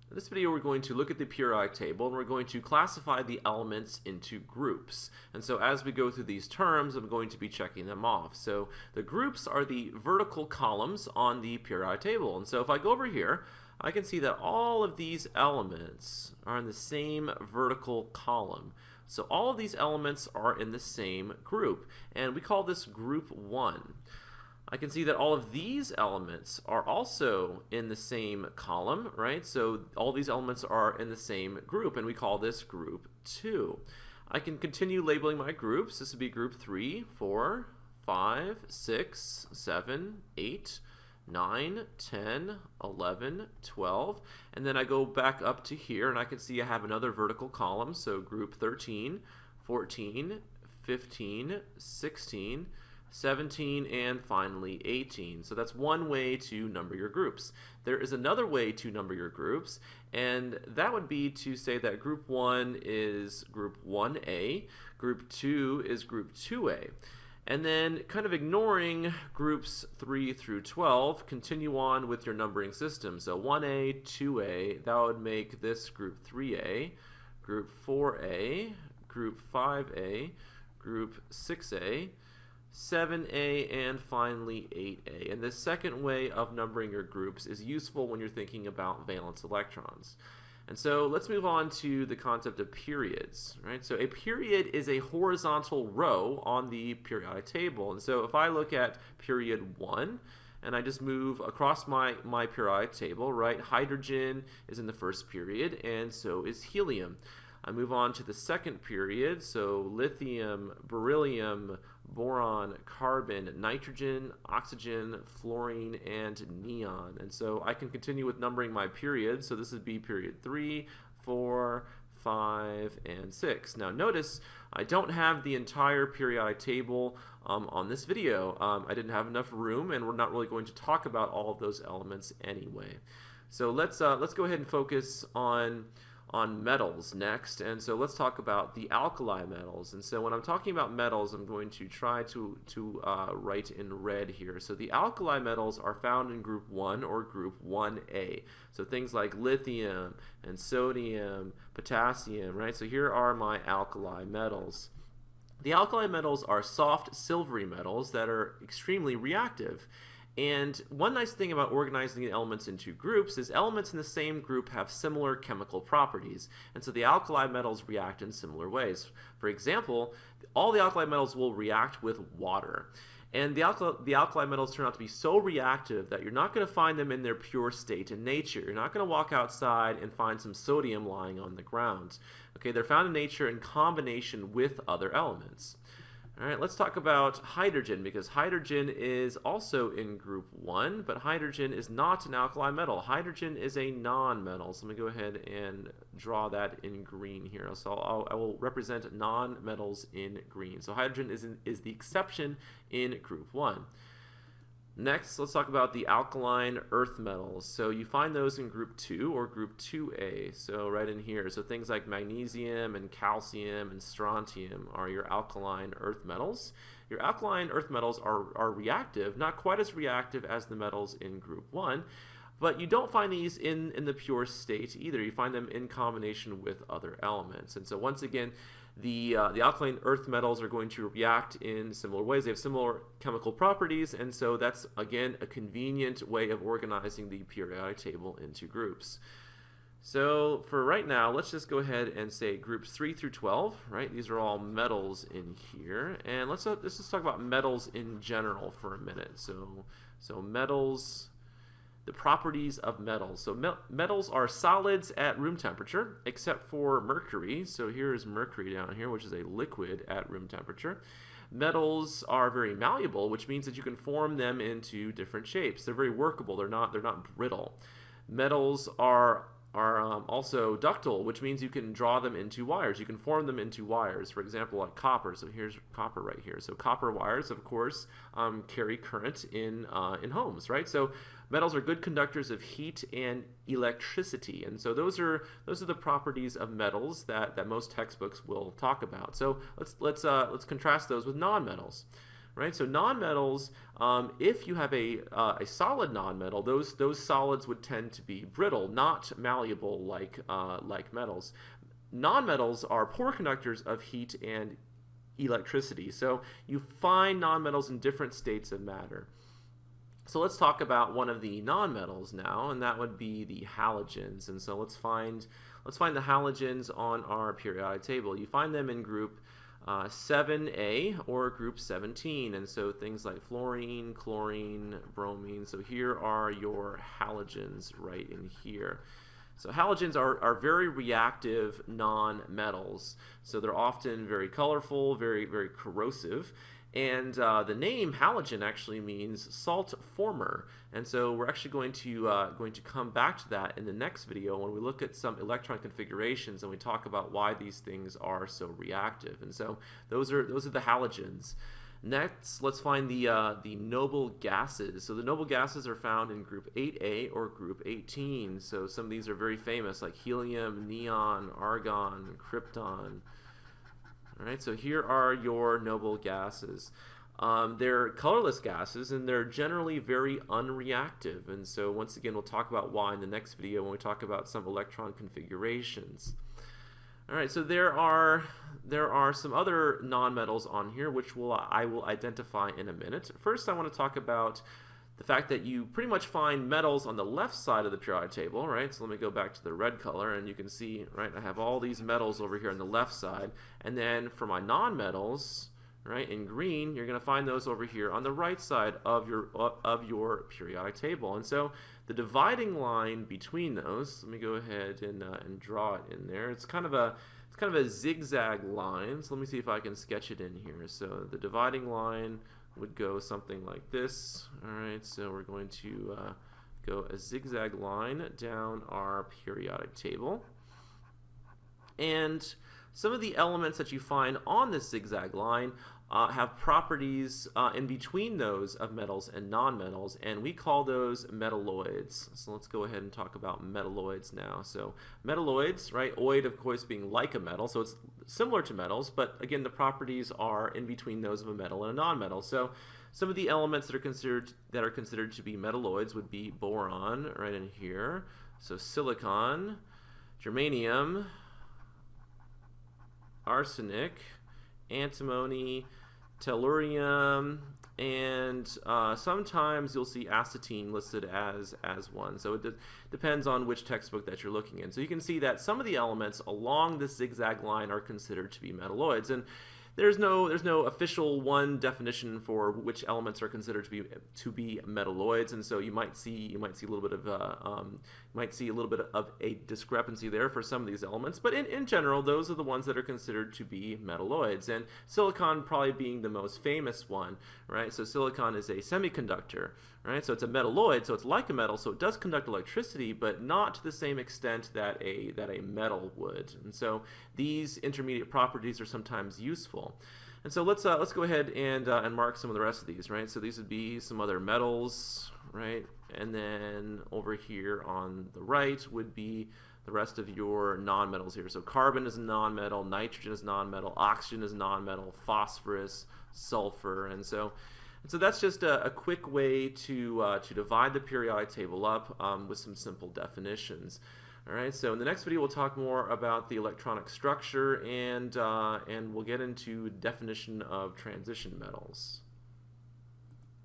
In this video, we're going to look at the periodic table and we're going to classify the elements into groups. And so as we go through these terms, I'm going to be checking them off. So the groups are the vertical columns on the periodic table. And so if I go over here, I can see that all of these elements are in the same vertical column. So all of these elements are in the same group, and we call this group 1. I can see that all of these elements are also in the same column, right? So all these elements are in the same group, and we call this group 2. I can continue labeling my groups. This would be group 3, 4, 5, 6, 7, 8, 9, 10, 11, 12, and then I go back up to here and I can see I have another vertical column, so group 13, 14, 15, 16, 17, and finally 18. So that's one way to number your groups. There is another way to number your groups, and that would be to say that group 1 is group 1A, group 2 is group 2A. And then kind of ignoring groups 3 through 12, continue on with your numbering system. So 1A, 2A, that would make this group 3A, group 4A, group 5A, group 6A, 7A, and finally 8A. And the second way of numbering your groups is useful when you're thinking about valence electrons. And so let's move on to the concept of periods, right? So a period is a horizontal row on the periodic table. And so if I look at period 1, and I just move across my periodic table, right? Hydrogen is in the first period, and so is helium. I move on to the second period, so lithium, beryllium, boron, carbon, nitrogen, oxygen, fluorine, and neon. And so I can continue with numbering my periods. So this would be period 3, 4, 5, and 6. Now notice I don't have the entire periodic table on this video. I didn't have enough room, and we're not really going to talk about all of those elements anyway. So let's go ahead and focus on metals next. And so let's talk about the alkali metals. And so when I'm talking about metals, I'm going to try to write in red here. So the alkali metals are found in group 1 or group 1A. So things like lithium and sodium, potassium, right? So here are my alkali metals. The alkali metals are soft silvery metals that are extremely reactive. And one nice thing about organizing the elements into groups is elements in the same group have similar chemical properties. And so the alkali metals react in similar ways. For example, all the alkali metals will react with water. And the alkali metals turn out to be so reactive that you're not going to find them in their pure state in nature. You're not going to walk outside and find some sodium lying on the ground. Okay, they're found in nature in combination with other elements. All right, let's talk about hydrogen, because hydrogen is also in group 1, but hydrogen is not an alkali metal. Hydrogen is a non-metal. So let me go ahead and draw that in green here. So I will represent non-metals in green. So hydrogen is the exception in group 1. Next, let's talk about the alkaline earth metals. So you find those in group 2 or group 2A, so right in here. So things like magnesium and calcium and strontium are your alkaline earth metals. Your alkaline earth metals are reactive, not quite as reactive as the metals in group 1, but you don't find these in the pure state either. You find them in combination with other elements. And so once again, the alkaline earth metals are going to react in similar ways. They have similar chemical properties, and so that's, again, a convenient way of organizing the periodic table into groups. So for right now, let's just go ahead and say groups 3 through 12, right? These are all metals in here. And let's just talk about metals in general for a minute. So metals, the properties of metals. So metals are solids at room temperature, except for mercury. So here is mercury down here, which is a liquid at room temperature. Metals are very malleable, which means that you can form them into different shapes. They're very workable. They're not brittle. Metals are also ductile, which means you can draw them into wires. You can form them into wires. For example, like copper. So here's copper right here. So copper wires, of course, carry current in homes, right? So metals are good conductors of heat and electricity, and so those are the properties of metals that most textbooks will talk about. So let's contrast those with nonmetals. right? So nonmetals, if you have a solid nonmetal, those solids would tend to be brittle, not malleable like metals. Nonmetals are poor conductors of heat and electricity. So you find nonmetals in different states of matter. So let's talk about one of the nonmetals now, and that would be the halogens. And so let's find the halogens on our periodic table. You find them in group 7A or group 17, and so things like fluorine, chlorine, bromine. So here are your halogens right in here. So halogens are very reactive nonmetals. So they're often very colorful, very corrosive. And the name halogen actually means salt former, and so we're actually going to come back to that in the next video when we look at some electron configurations and we talk about why these things are so reactive. And so those are the halogens. Next, let's find the noble gases. So the noble gases are found in group 8A or group 18. So some of these are very famous, like helium, neon, argon, krypton. All right, so here are your noble gases. They're colorless gases, and they're generally very unreactive. And so once again, we'll talk about why in the next video when we talk about some electron configurations. All right, so there are some other nonmetals on here, which I will identify in a minute. First, I want to talk about the fact that you pretty much find metals on the left side of the periodic table, right? So let me go back to the red color, and you can see, right, I have all these metals over here on the left side. And then for my nonmetals, right, in green, you're going to find those over here on the right side of your periodic table. And so the dividing line between those, let me go ahead and draw it in there. It's kind of a zigzag line. So let me see if I can sketch it in here. So the dividing line would go something like this. All right, so we're going to go a zigzag line down our periodic table. And some of the elements that you find on this zigzag line have properties in between those of metals and nonmetals, and we call those metalloids. So let's go ahead and talk about metalloids now. So metalloids, right, oid of course being like a metal, so it's similar to metals, but again the properties are in between those of a metal and a nonmetal. So some of the elements that are considered to be metalloids would be boron, right in here, so silicon, germanium, arsenic, antimony, tellurium, and sometimes you'll see acetine listed as one. So it depends on which textbook that you're looking in. So you can see that some of the elements along this zigzag line are considered to be metalloids, and there's no official one definition for which elements are considered to be metalloids, and so you might see a little bit of a discrepancy there for some of these elements. But in general, those are the ones that are considered to be metalloids, and silicon probably being the most famous one, right? So silicon is a semiconductor, right? So it's a metalloid, so it's like a metal, so it does conduct electricity, but not to the same extent that a metal would. And so these intermediate properties are sometimes useful. And so let's go ahead and mark some of the rest of these, right? So these would be some other metals, right? And then over here on the right would be the rest of your nonmetals here. So carbon is a nonmetal, nitrogen is nonmetal, oxygen is nonmetal, phosphorus, sulfur, and so that's just a quick way to divide the periodic table up with some simple definitions. All right, so in the next video we'll talk more about the electronic structure and we'll get into definition of transition metals.